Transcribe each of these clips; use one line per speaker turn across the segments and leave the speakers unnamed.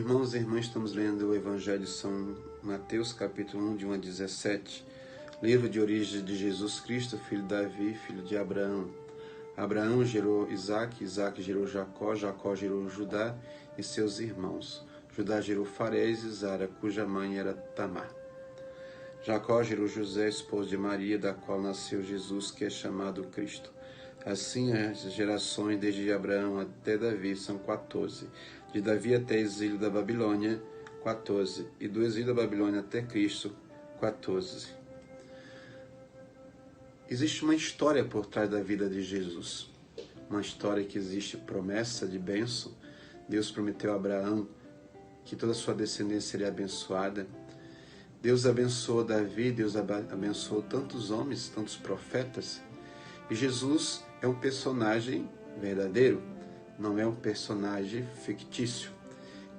Irmãos e irmãs, estamos lendo o Evangelho de São Mateus, capítulo 1, de 1 a 17, livro de origem de Jesus Cristo, filho de Davi, filho de Abraão. Abraão gerou Isaque, Isaque gerou Jacó, Jacó gerou Judá e seus irmãos. Judá gerou Farés e Zara, cuja mãe era Tamar. Jacó gerou José, esposo de Maria, da qual nasceu Jesus, que é chamado Cristo. Assim, as gerações desde Abraão até Davi são 14. De Davi até exílio da Babilônia, 14. E do exílio da Babilônia até Cristo, 14. Existe uma história por trás da vida de Jesus. Uma história que existe promessa de bênção. Deus prometeu a Abraão que toda a sua descendência seria abençoada. Deus abençoou Davi, Deus abençoou tantos homens, tantos profetas. E Jesus é um personagem verdadeiro, não é um personagem fictício.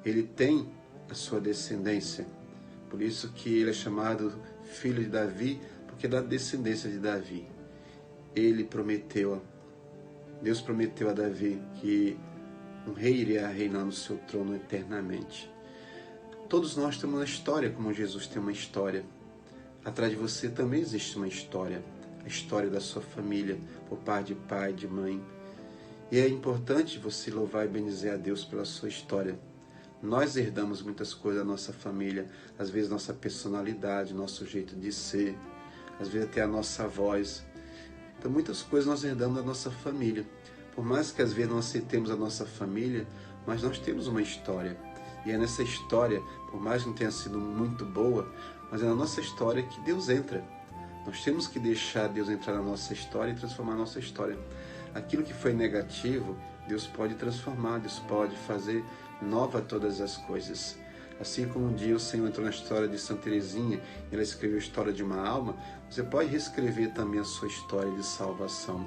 Ele tem a sua descendência. Por isso que ele é chamado filho de Davi, porque é da descendência de Davi. Deus prometeu a Davi que um rei iria reinar no seu trono eternamente. Todos nós temos uma história, como Jesus tem uma história. Atrás de você também existe uma história. A história da sua família, por parte de pai, de mãe. E é importante você louvar e bendizer a Deus pela sua história. Nós herdamos muitas coisas da nossa família, às vezes nossa personalidade, nosso jeito de ser, às vezes até a nossa voz. Então muitas coisas nós herdamos da nossa família. Por mais que às vezes não aceitemos a nossa família, mas nós temos uma história. E é nessa história, por mais que não tenha sido muito boa, mas é na nossa história que Deus entra. Nós temos que deixar Deus entrar na nossa história e transformar a nossa história. Aquilo que foi negativo, Deus pode transformar, Deus pode fazer nova todas as coisas. Assim como um dia o Senhor entrou na história de Santa Teresinha, ela escreveu a história de uma alma, você pode reescrever também a sua história de salvação.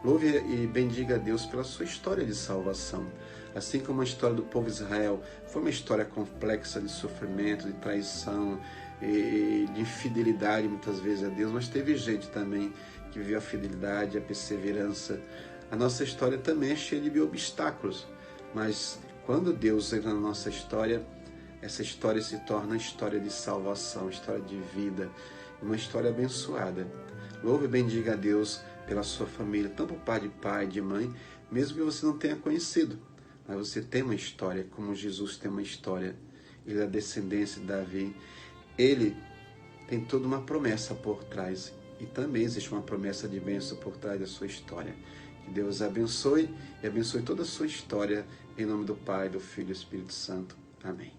Louve e bendiga a Deus pela sua história de salvação. Assim como a história do povo de Israel foi uma história complexa de sofrimento, de traição, e de infidelidade muitas vezes a Deus, mas teve gente também que viveu a fidelidade, a perseverança. A nossa história também é cheia de obstáculos, mas quando Deus entra na nossa história, essa história se torna história de salvação, história de vida, uma história abençoada. Louve e bendiga a Deus pela sua família, tanto por parte de pai, de mãe, mesmo que você não tenha conhecido, mas você tem uma história, como Jesus tem uma história. Ele é da descendência de Davi. Ele tem toda uma promessa por trás. E também existe uma promessa de bênção por trás da sua história. Que Deus abençoe e abençoe toda a sua história. Em nome do Pai, do Filho e do Espírito Santo. Amém.